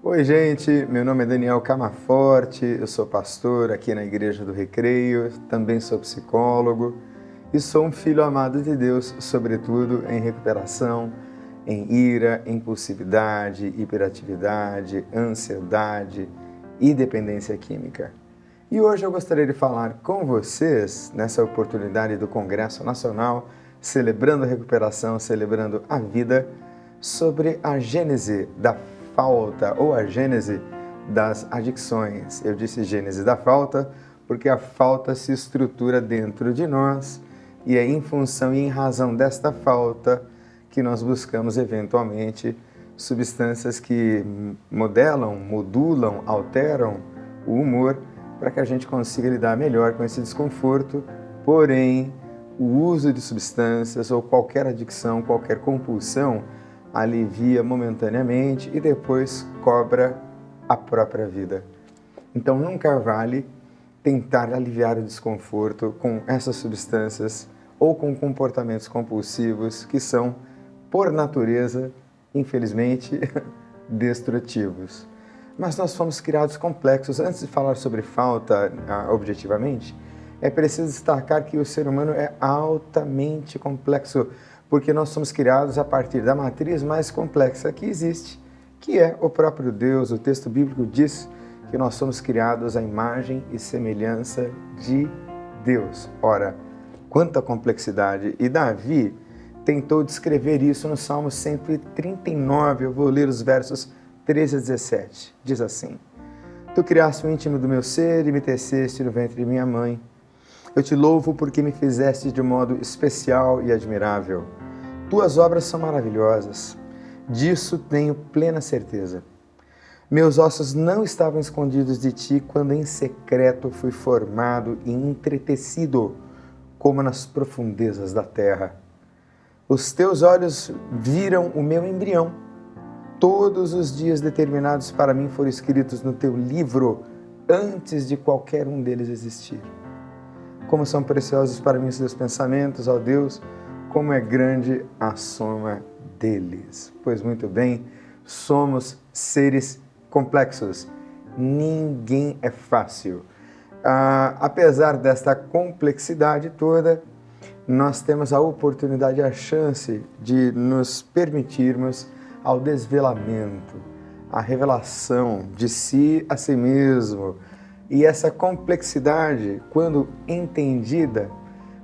Oi, gente, meu nome é Daniel Camaforte, eu sou pastor aqui na Igreja do Recreio, também sou psicólogo e sou um filho amado de Deus, sobretudo em recuperação, em ira, impulsividade, hiperatividade, ansiedade e dependência química. E hoje eu gostaria de falar com vocês, nessa oportunidade do Congresso Nacional, celebrando a recuperação, celebrando a vida, sobre a gênese da falta ou a gênese das adicções. Eu disse gênese da falta porque a falta se estrutura dentro de nós e é em função e em razão desta falta que nós buscamos eventualmente substâncias que modelam, modulam, alteram o humor para que a gente consiga lidar melhor com esse desconforto. Porém, o uso de substâncias ou qualquer adicção, qualquer compulsão, alivia momentaneamente e depois cobra a própria vida. Então nunca vale tentar aliviar o desconforto com essas substâncias ou com comportamentos compulsivos que são, por natureza, infelizmente, destrutivos. Mas nós fomos criados complexos. Antes de falar sobre falta objetivamente, é preciso destacar que o ser humano é altamente complexo, porque nós somos criados a partir da matriz mais complexa que existe, que é o próprio Deus. O texto bíblico diz que nós somos criados à imagem e semelhança de Deus. Ora, quanta complexidade! E Davi tentou descrever isso no Salmo 139, eu vou ler os versos 13 a 17. Diz assim: Tu criaste o íntimo do meu ser e me teceste no ventre de minha mãe. Eu te louvo porque me fizeste de modo especial e admirável. Tuas obras são maravilhosas, disso tenho plena certeza. Meus ossos não estavam escondidos de ti quando em secreto fui formado e entretecido, como nas profundezas da terra. Os teus olhos viram o meu embrião. Todos os dias determinados para mim foram escritos no teu livro, antes de qualquer um deles existir. Como são preciosos para mim os teus pensamentos, ó Deus, como é grande a soma deles. Pois muito bem, somos seres complexos. Ninguém é fácil. Apesar desta complexidade toda, nós temos a oportunidade e a chance de nos permitirmos ao desvelamento, à revelação de si a si mesmo. E essa complexidade, quando entendida,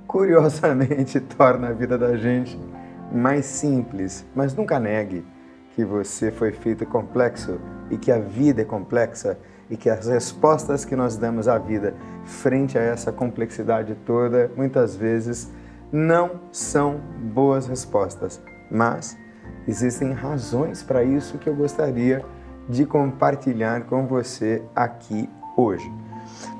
curiosamente torna a vida da gente mais simples. Mas nunca negue que você foi feito complexo e que a vida é complexa e que as respostas que nós damos à vida frente a essa complexidade toda, muitas vezes, não são boas respostas. Mas existem razões para isso que eu gostaria de compartilhar com você aqui hoje.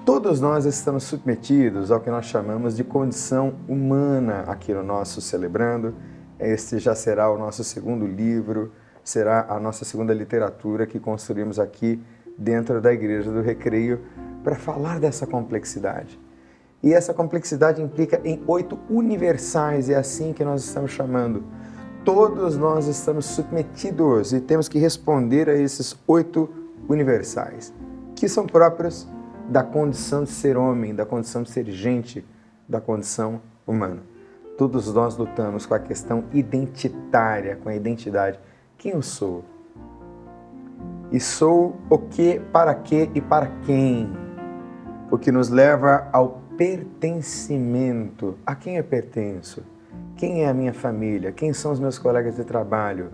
Todos nós estamos submetidos ao que nós chamamos de condição humana aqui no nosso Celebrando. Este já será o nosso segundo livro, será a nossa segunda literatura que construímos aqui dentro da Igreja do Recreio para falar dessa complexidade. E essa complexidade implica em 8 universais, é assim que nós estamos chamando. Todos nós estamos submetidos e temos que responder a esses 8 universais, que são próprios da condição de ser homem, da condição de ser gente, da condição humana. Todos nós lutamos com a questão identitária, com a identidade. Quem eu sou? E sou o que, para quê e para quem? O que nos leva ao pertencimento. A quem eu pertenço? Quem é a minha família? Quem são os meus colegas de trabalho?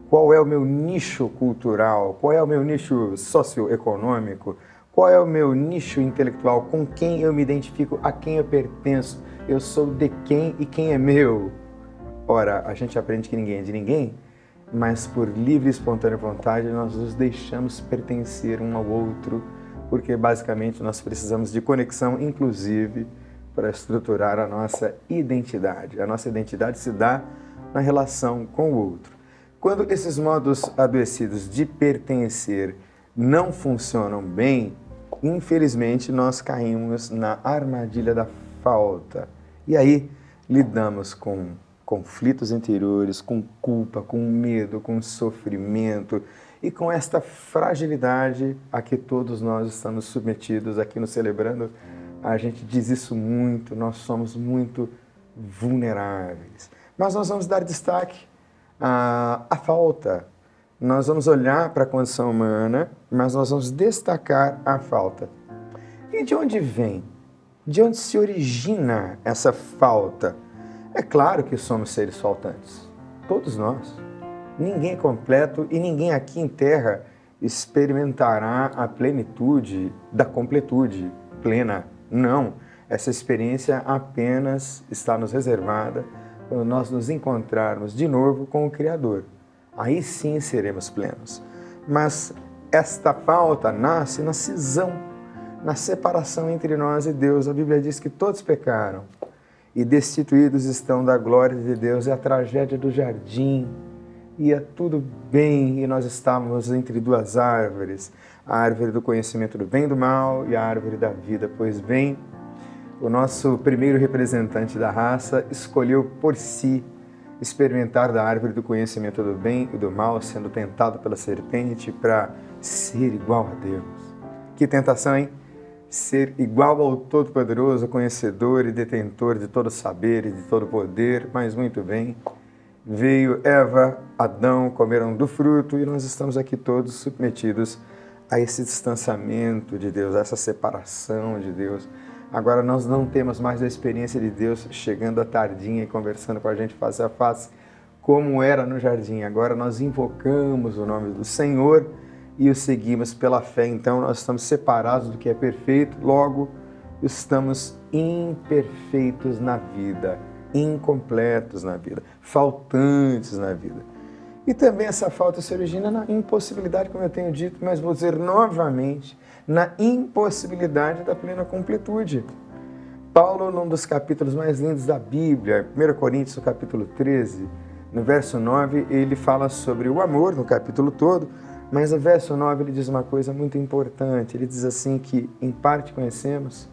Qual é o meu nicho cultural? Qual é o meu nicho socioeconômico? Qual é o meu nicho intelectual? Com quem eu me identifico? A quem eu pertenço? Eu sou de quem e quem é meu? Ora, a gente aprende que ninguém é de ninguém, mas por livre e espontânea vontade nós nos deixamos pertencer um ao outro, porque basicamente nós precisamos de conexão, inclusive, para estruturar a nossa identidade. A nossa identidade se dá na relação com o outro. Quando esses modos adoecidos de pertencer não funcionam bem, infelizmente nós caímos na armadilha da falta. E aí lidamos com conflitos interiores, com culpa, com medo, com sofrimento e com esta fragilidade a que todos nós estamos submetidos aqui no Celebrando. A gente diz isso muito, nós somos muito vulneráveis. Mas nós vamos dar destaque à falta. Nós vamos olhar para a condição humana, mas nós vamos destacar a falta. E de onde vem? De onde se origina essa falta? É claro que somos seres faltantes, todos nós. Ninguém é completo e ninguém aqui em terra experimentará a plenitude da completude plena. Não, essa experiência apenas está nos reservada quando nós nos encontrarmos de novo com o Criador. Aí sim seremos plenos. Mas esta falta nasce na cisão, na separação entre nós e Deus. A Bíblia diz que todos pecaram e destituídos estão da glória de Deus. É a tragédia do jardim. Ia tudo bem e nós estávamos entre duas árvores, a árvore do conhecimento do bem e do mal e a árvore da vida. Pois bem, o nosso primeiro representante da raça escolheu por si experimentar da árvore do conhecimento do bem e do mal, sendo tentado pela serpente para ser igual a Deus. Que tentação, hein? Ser igual ao Todo-Poderoso, conhecedor e detentor de todo saber e de todo poder, mas muito bem. Veio Eva, Adão, comeram do fruto e nós estamos aqui todos submetidos a esse distanciamento de Deus, a essa separação de Deus. Agora nós não temos mais a experiência de Deus chegando à tardinha e conversando com a gente face a face, como era no jardim. Agora nós invocamos o nome do Senhor e o seguimos pela fé. Então nós estamos separados do que é perfeito, logo estamos imperfeitos na vida, incompletos na vida, faltantes na vida. E também essa falta se origina na impossibilidade, como eu tenho dito, mas vou dizer novamente, na impossibilidade da plena completude. Paulo, num dos capítulos mais lindos da Bíblia, 1 Coríntios, no capítulo 13, no verso 9, ele fala sobre o amor, no capítulo todo, mas no verso 9 ele diz uma coisa muito importante. Ele diz assim que em parte conhecemos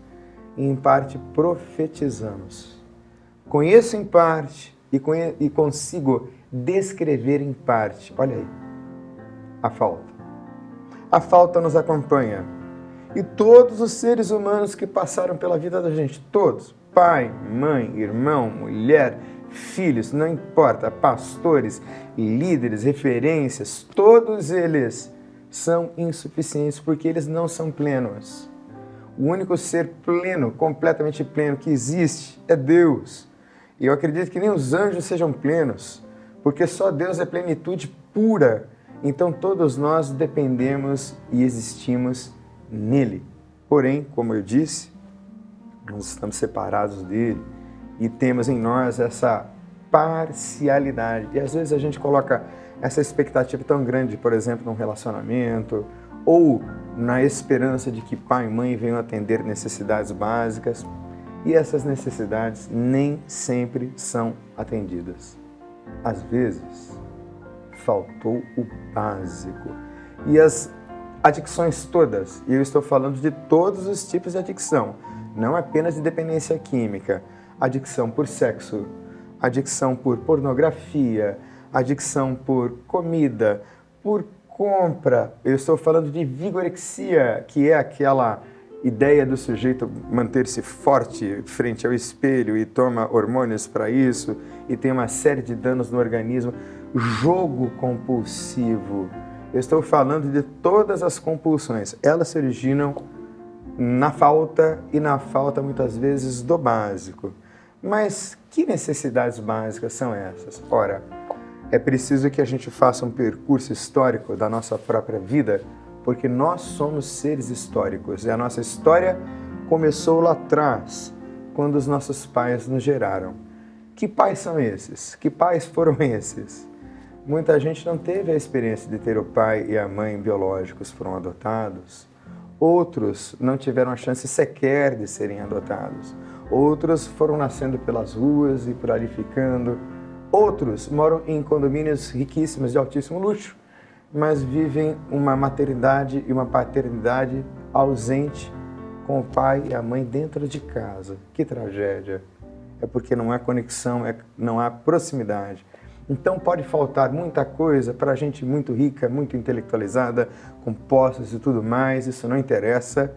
e em parte profetizamos. Conheço em parte e consigo descrever em parte. Olha aí, a falta. A falta nos acompanha. E todos os seres humanos que passaram pela vida da gente, todos, pai, mãe, irmão, mulher, filhos, não importa, pastores, líderes, referências, todos eles são insuficientes porque eles não são plenos. O único ser pleno, completamente pleno que existe é Deus. E eu acredito que nem os anjos sejam plenos, porque só Deus é plenitude pura. Então todos nós dependemos e existimos nele. Porém, como eu disse, nós estamos separados dele e temos em nós essa parcialidade. E às vezes a gente coloca essa expectativa tão grande, por exemplo, num relacionamento ou na esperança de que pai e mãe venham atender necessidades básicas. E essas necessidades nem sempre são atendidas. Às vezes, faltou o básico. E as adicções todas, e eu estou falando de todos os tipos de adicção, não apenas de dependência química, adicção por sexo, adicção por pornografia, adicção por comida, por compra. Eu estou falando de vigorexia, que é aquela ideia do sujeito manter-se forte frente ao espelho e toma hormônios para isso e tem uma série de danos no organismo. Jogo compulsivo. Eu estou falando de todas as compulsões. Elas se originam na falta e na falta muitas vezes do básico. Mas que necessidades básicas são essas? Ora, é preciso que a gente faça um percurso histórico da nossa própria vida, porque nós somos seres históricos e a nossa história começou lá atrás, quando os nossos pais nos geraram. Que pais são esses? Que pais foram esses? Muita gente não teve a experiência de ter o pai e a mãe biológicos, foram adotados. Outros não tiveram a chance sequer de serem adotados. Outros foram nascendo pelas ruas e por ali ficando. Outros moram em condomínios riquíssimos de altíssimo luxo, mas vivem uma maternidade e uma paternidade ausente com o pai e a mãe dentro de casa. Que tragédia! É porque não há conexão, não há proximidade. Então pode faltar muita coisa para a gente muito rica, muito intelectualizada, com posses e tudo mais, isso não interessa.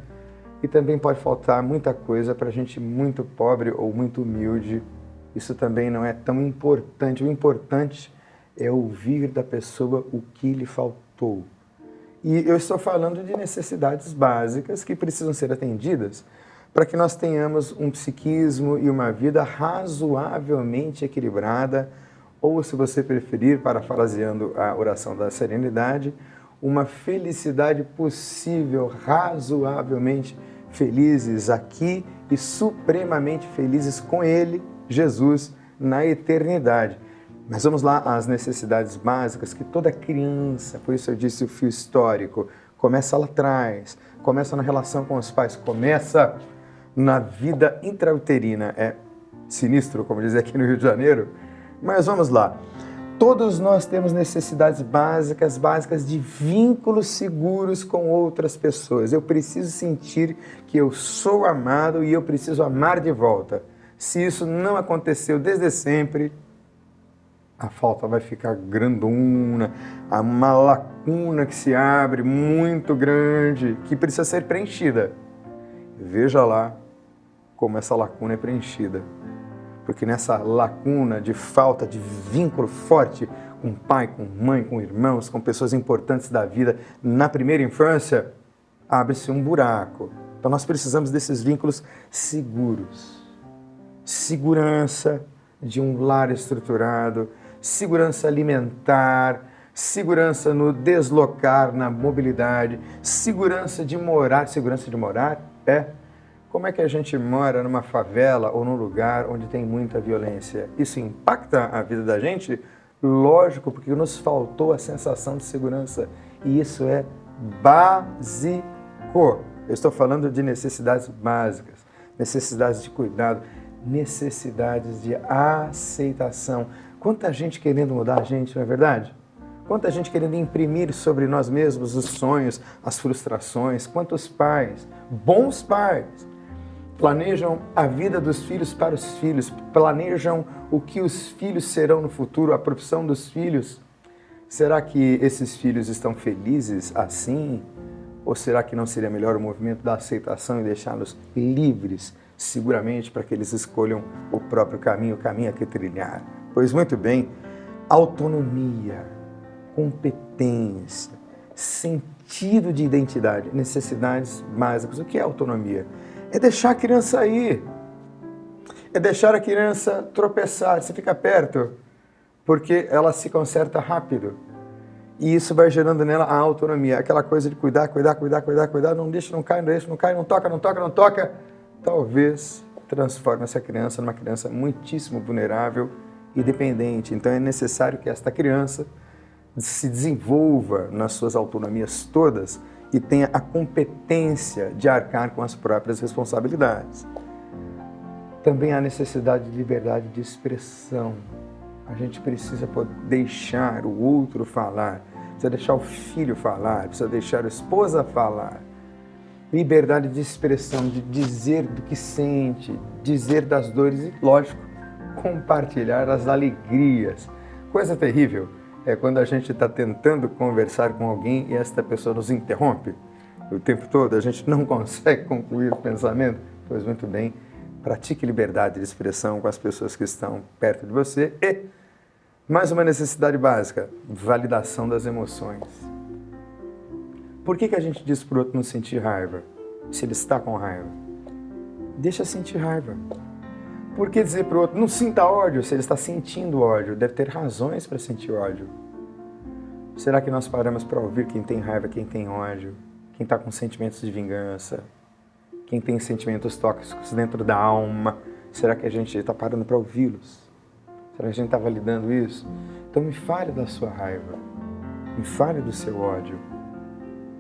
E também pode faltar muita coisa para a gente muito pobre ou muito humilde, isso também não é tão importante. O importante é ouvir da pessoa o que lhe faltou. E eu estou falando de necessidades básicas que precisam ser atendidas para que nós tenhamos um psiquismo e uma vida razoavelmente equilibrada, ou, se você preferir, parafraseando a oração da serenidade, uma felicidade possível, razoavelmente felizes aqui e supremamente felizes com Ele, Jesus, na eternidade. Mas vamos lá às necessidades básicas que toda criança, por isso eu disse o fio histórico, começa lá atrás, começa na relação com os pais, começa na vida intrauterina. É sinistro, como diz aqui no Rio de Janeiro, mas vamos lá. Todos nós temos necessidades básicas de vínculos seguros com outras pessoas. Eu preciso sentir que eu sou amado e eu preciso amar de volta. Se isso não aconteceu desde sempre, a falta vai ficar grandona, há uma lacuna que se abre muito grande, que precisa ser preenchida. Veja lá como essa lacuna é preenchida. Porque nessa lacuna de falta de vínculo forte com pai, com mãe, com irmãos, com pessoas importantes da vida na primeira infância, abre-se um buraco. Então nós precisamos desses vínculos seguros. Segurança de um lar estruturado, segurança alimentar, segurança no deslocar, na mobilidade, segurança de morar. Segurança de morar é como é que a gente mora numa favela ou num lugar onde tem muita violência. Isso impacta a vida da gente? Lógico, porque nos faltou a sensação de segurança. E isso é básico. Eu estou falando de necessidades básicas, necessidades de cuidado, necessidades de aceitação. Quanta gente querendo mudar a gente, não é verdade? Quanta gente querendo imprimir sobre nós mesmos os sonhos, as frustrações. Quantos pais, bons pais, planejam a vida dos filhos para os filhos, planejam o que os filhos serão no futuro, a profissão dos filhos. Será que esses filhos estão felizes assim? Ou será que não seria melhor o movimento da aceitação e deixá-los livres, seguramente, para que eles escolham o próprio caminho, o caminho a que trilhar? Pois muito bem, autonomia, competência, sentido de identidade, necessidades básicas. O que é autonomia? É deixar a criança ir, é deixar a criança tropeçar, você fica perto, porque ela se conserta rápido. E isso vai gerando nela a autonomia, aquela coisa de cuidar, não deixa, não cai, não toca. Talvez transforme essa criança numa criança muitíssimo vulnerável e dependente. Então é necessário que esta criança se desenvolva nas suas autonomias todas e tenha a competência de arcar com as próprias responsabilidades. Também há necessidade de liberdade de expressão. A gente precisa poder deixar o outro falar, precisa deixar o filho falar, precisa deixar a esposa falar. Liberdade de expressão, de dizer do que sente, dizer das dores e, lógico, compartilhar as alegrias. Coisa terrível é quando a gente está tentando conversar com alguém e esta pessoa nos interrompe o tempo todo, a gente não consegue concluir o pensamento. Pois muito bem, pratique liberdade de expressão com as pessoas que estão perto de você. E mais uma necessidade básica, validação das emoções. Por que a gente diz para o outro não sentir raiva, se ele está com raiva? Deixa sentir raiva. Por que dizer para o outro, não sinta ódio, se ele está sentindo ódio? Deve ter razões para sentir ódio. Será que nós paramos para ouvir quem tem raiva, quem tem ódio, quem está com sentimentos de vingança, quem tem sentimentos tóxicos dentro da alma? Será que a gente está parando para ouvi-los? Será que a gente está validando isso? Então me fale da sua raiva, me fale do seu ódio.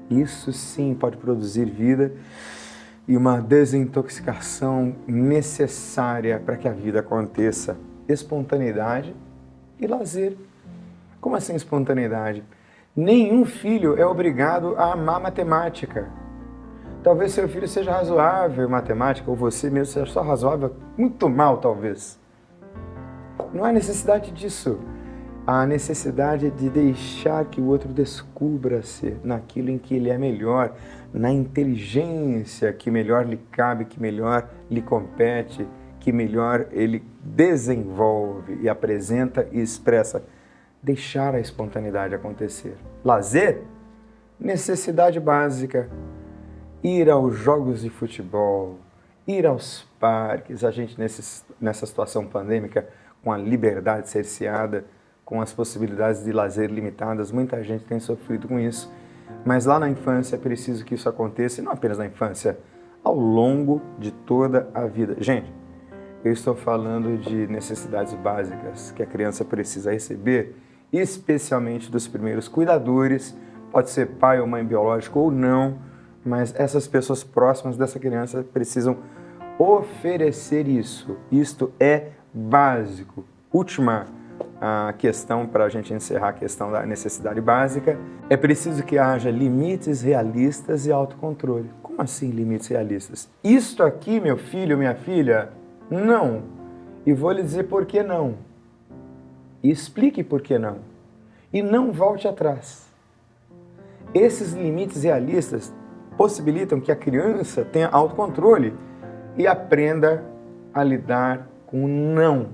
Isso sim pode produzir vida e uma desintoxicação necessária para que a vida aconteça. Espontaneidade e lazer. Como assim espontaneidade? Nenhum filho é obrigado a amar matemática. Talvez seu filho seja razoável em matemática, ou você mesmo seja só razoável, muito mal talvez. Não há necessidade disso. a necessidade de deixar que o outro descubra-se naquilo em que ele é melhor, na inteligência que melhor lhe cabe, que melhor lhe compete, que melhor ele desenvolve e apresenta e expressa. Deixar a espontaneidade acontecer. Lazer, necessidade básica. Ir aos jogos de futebol, ir aos parques, a gente nessa situação pandêmica, com a liberdade cerceada, com as possibilidades de lazer limitadas, muita gente tem sofrido com isso. Mas lá na infância é preciso que isso aconteça, e não apenas na infância, ao longo de toda a vida. Gente, eu estou falando de necessidades básicas que a criança precisa receber, especialmente dos primeiros cuidadores, pode ser pai ou mãe biológico ou não, mas essas pessoas próximas dessa criança precisam oferecer isso. Isto é básico. Última questão para a gente encerrar a questão da necessidade básica. É preciso que haja limites realistas e autocontrole. Como assim limites realistas? Isto aqui, meu filho, minha filha, não. E vou lhe dizer por que não. E explique por que não. E não volte atrás. Esses limites realistas possibilitam que a criança tenha autocontrole e aprenda a lidar com o não,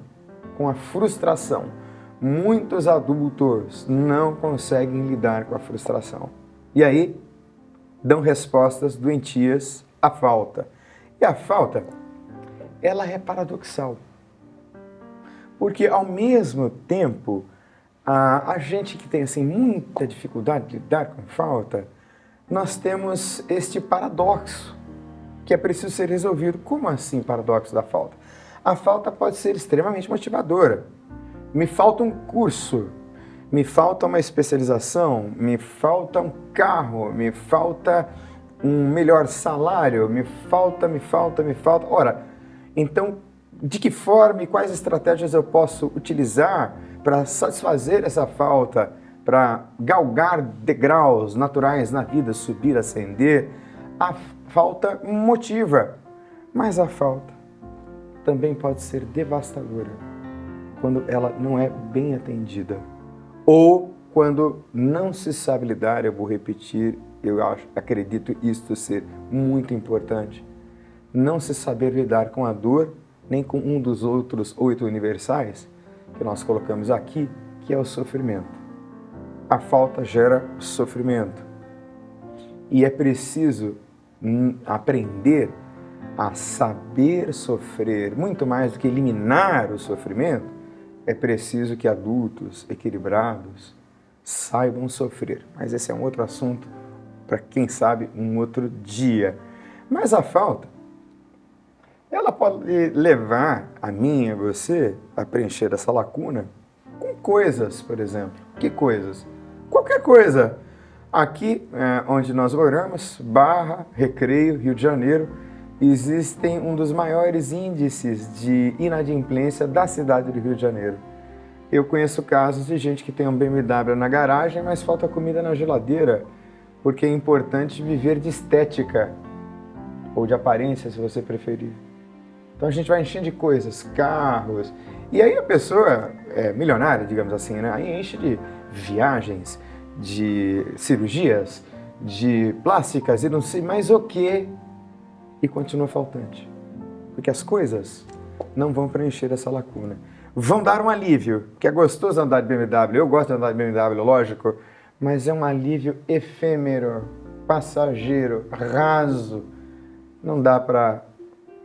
com a frustração. Muitos adultos não conseguem lidar com a frustração. E aí, dão respostas doentias à falta. E a falta, ela é paradoxal. Porque, ao mesmo tempo, a gente que tem assim, muita dificuldade de lidar com a falta, nós temos este paradoxo que é preciso ser resolvido. Como assim paradoxo da falta? A falta pode ser extremamente motivadora. Me falta um curso, me falta uma especialização, me falta um carro, me falta um melhor salário, me falta. Ora, então, de que forma e quais estratégias eu posso utilizar para satisfazer essa falta, para galgar degraus naturais na vida, subir, ascender? A falta motiva, mas a falta também pode ser devastadora quando ela não é bem atendida ou quando não se sabe lidar. Eu vou repetir, acredito isto ser muito importante. Não se saber lidar com a dor, nem com um dos outros 8 universais que nós colocamos aqui, que é o sofrimento. A falta gera sofrimento. E é preciso aprender a saber sofrer. Muito mais do que eliminar o sofrimento, é preciso que adultos equilibrados saibam sofrer. Mas esse é um outro assunto para, quem sabe, um outro dia. Mas a falta, ela pode levar a mim e a você a preencher essa lacuna com coisas, por exemplo. Que coisas? Qualquer coisa. Aqui, onde nós moramos, Barra, Recreio, Rio de Janeiro, existem um dos maiores índices de inadimplência da cidade do Rio de Janeiro. Eu conheço casos de gente que tem um BMW na garagem, mas falta comida na geladeira, porque é importante viver de estética, ou de aparência, se você preferir. Então a gente vai enchendo de coisas, carros, e aí a pessoa é milionária, digamos assim, né? Aí enche de viagens, de cirurgias, de plásticas e não sei mais o que, e continua faltante. Porque as coisas não vão preencher essa lacuna. Vão dar um alívio, que é gostoso andar de BMW, eu gosto de andar de BMW, lógico, mas é um alívio efêmero, passageiro, raso. Não dá para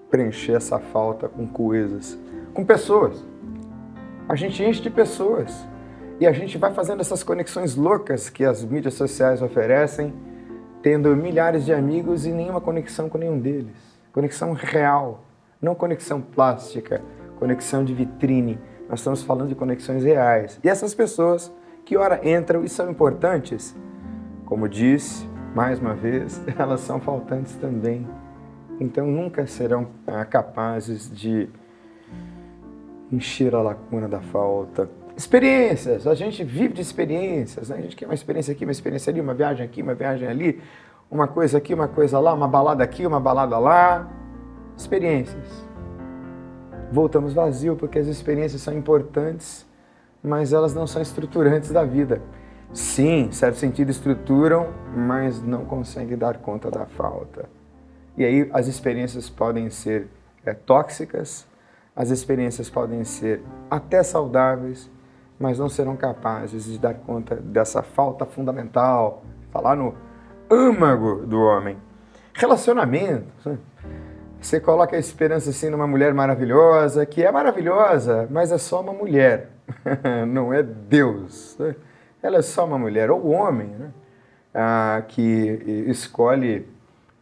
preencher essa falta com coisas, com pessoas. A gente enche de pessoas e a gente vai fazendo essas conexões loucas que as mídias sociais oferecem, tendo milhares de amigos e nenhuma conexão com nenhum deles. Conexão real, não conexão plástica, conexão de vitrine. Nós estamos falando de conexões reais. E essas pessoas que ora entram e são importantes, como disse, mais uma vez, elas são faltantes também. Então nunca serão capazes de encher a lacuna da falta. Experiências, a gente vive de experiências, né? A gente quer uma experiência aqui, uma experiência ali, uma viagem aqui, uma viagem ali, uma coisa aqui, uma coisa lá, uma balada aqui, uma balada lá. Experiências. Voltamos vazio porque as experiências são importantes, mas elas não são estruturantes da vida. Sim, em certo sentido estruturam, mas não conseguem dar conta da falta. E aí as experiências podem ser tóxicas, as experiências podem ser até saudáveis, mas não serão capazes de dar conta dessa falta fundamental, falar no âmago do homem. Relacionamento. Você coloca a esperança assim numa mulher maravilhosa, que é maravilhosa, mas é só uma mulher, não é Deus. Ela é só uma mulher, ou homem, né? Que escolhe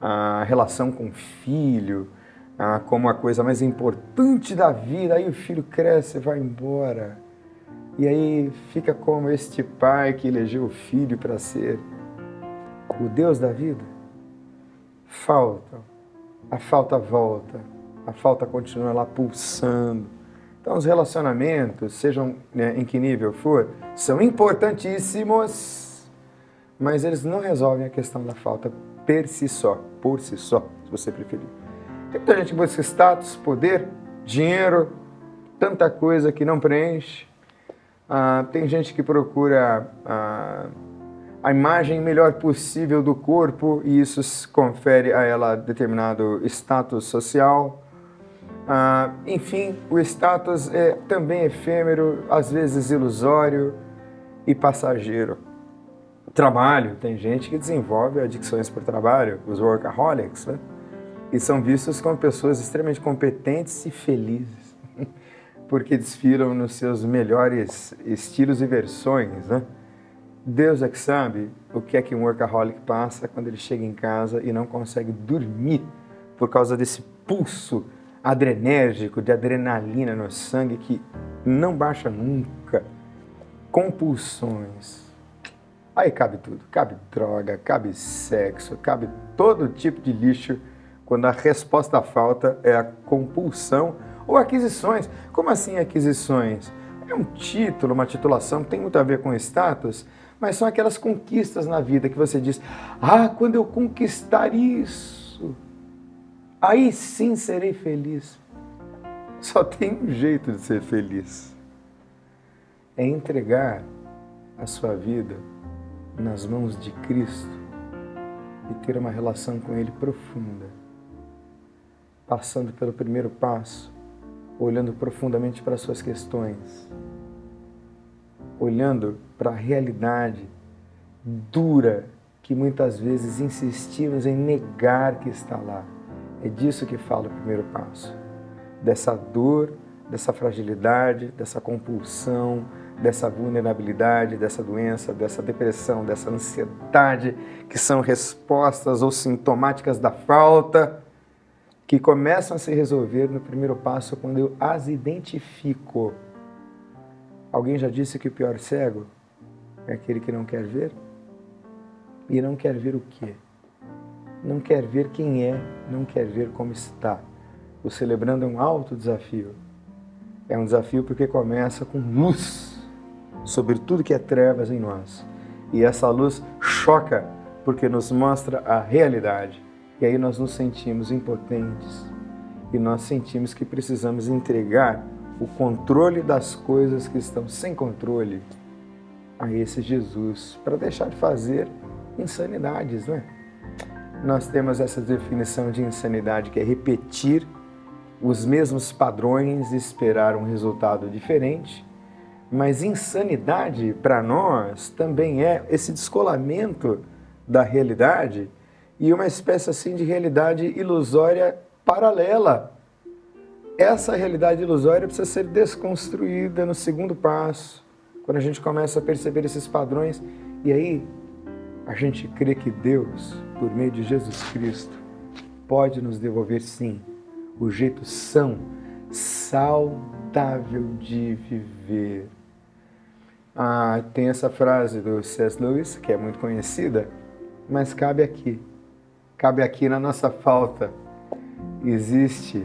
a relação com o filho como a coisa mais importante da vida, aí o filho cresce e vai embora. E aí fica como este pai que elegeu o filho para ser o Deus da vida. A falta volta, a falta continua lá pulsando. Então os relacionamentos, sejam em que nível for, são importantíssimos, mas eles não resolvem a questão da falta por si só, se você preferir. Tem muita gente que busca status, poder, dinheiro, tanta coisa que não preenche. Tem gente que procura a imagem melhor possível do corpo e isso confere a ela determinado status social. Enfim, o status é também efêmero, às vezes ilusório e passageiro. Trabalho, tem gente que desenvolve adicções por trabalho, os workaholics, né? E são vistos como pessoas extremamente competentes e felizes, porque desfilam nos seus melhores estilos e versões, né? Deus é que sabe o que é que um workaholic passa quando ele chega em casa e não consegue dormir por causa desse pulso adrenérgico, de adrenalina no sangue que não baixa nunca. Compulsões. Aí cabe tudo, cabe droga, cabe sexo, cabe todo tipo de lixo quando a resposta à falta é a compulsão ou aquisições. Como assim aquisições? É um título, uma titulação que tem muito a ver com status, mas são aquelas conquistas na vida que você diz, quando eu conquistar isso, aí sim serei feliz. Só tem um jeito de ser feliz. É entregar a sua vida nas mãos de Cristo e ter uma relação com Ele profunda. Passando pelo primeiro passo, olhando profundamente para as suas questões, olhando para a realidade dura que muitas vezes insistimos em negar que está lá. É disso que fala o primeiro passo. Dessa dor, dessa fragilidade, dessa compulsão, dessa vulnerabilidade, dessa doença, dessa depressão, dessa ansiedade, que são respostas ou sintomáticas da falta, que começam a se resolver no primeiro passo quando eu as identifico. Alguém já disse que o pior cego é aquele que não quer ver? E não quer ver o quê? Não quer ver quem é, não quer ver como está. O Celebrando é um alto desafio. É um desafio porque começa com luz sobre tudo que é trevas em nós. E essa luz choca porque nos mostra a realidade. E aí nós nos sentimos impotentes e nós sentimos que precisamos entregar o controle das coisas que estão sem controle a esse Jesus para deixar de fazer insanidades, não é? Nós temos essa definição de insanidade que é repetir os mesmos padrões e esperar um resultado diferente, mas insanidade para nós também é esse descolamento da realidade e uma espécie assim de realidade ilusória paralela. Essa realidade ilusória precisa ser desconstruída no segundo passo, quando a gente começa a perceber esses padrões, e aí a gente crê que Deus, por meio de Jesus Cristo, pode nos devolver sim o jeito são, saudável de viver. Tem essa frase do C.S. Lewis, que é muito conhecida, mas cabe aqui na nossa falta. Existe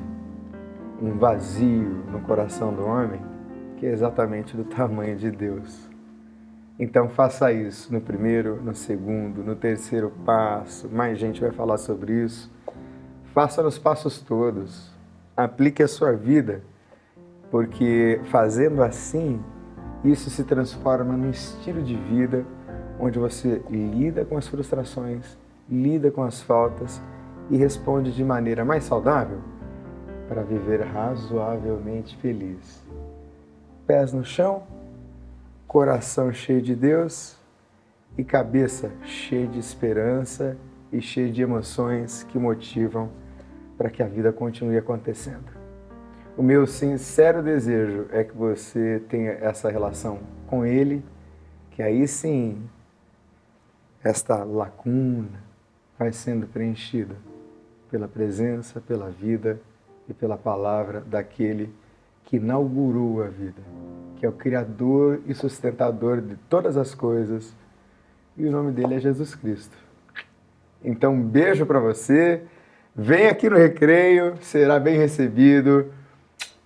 um vazio no coração do homem que é exatamente do tamanho de Deus. Então faça isso no primeiro, no segundo, no terceiro passo. Mais gente vai falar sobre isso. Faça nos passos todos. Aplique a sua vida, porque fazendo assim, Isso se transforma num estilo de vida onde você lida com as frustrações, lida com as faltas e responde de maneira mais saudável para viver razoavelmente feliz. Pés no chão, coração cheio de Deus e cabeça cheia de esperança e cheia de emoções que motivam para que a vida continue acontecendo. O meu sincero desejo é que você tenha essa relação com Ele, que aí sim, esta lacuna vai sendo preenchida pela presença, pela vida e pela palavra daquele que inaugurou a vida, que é o Criador e sustentador de todas as coisas, e o nome dele é Jesus Cristo. Então, um beijo para você, vem aqui no Recreio, será bem recebido.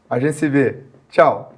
A gente se vê. Tchau!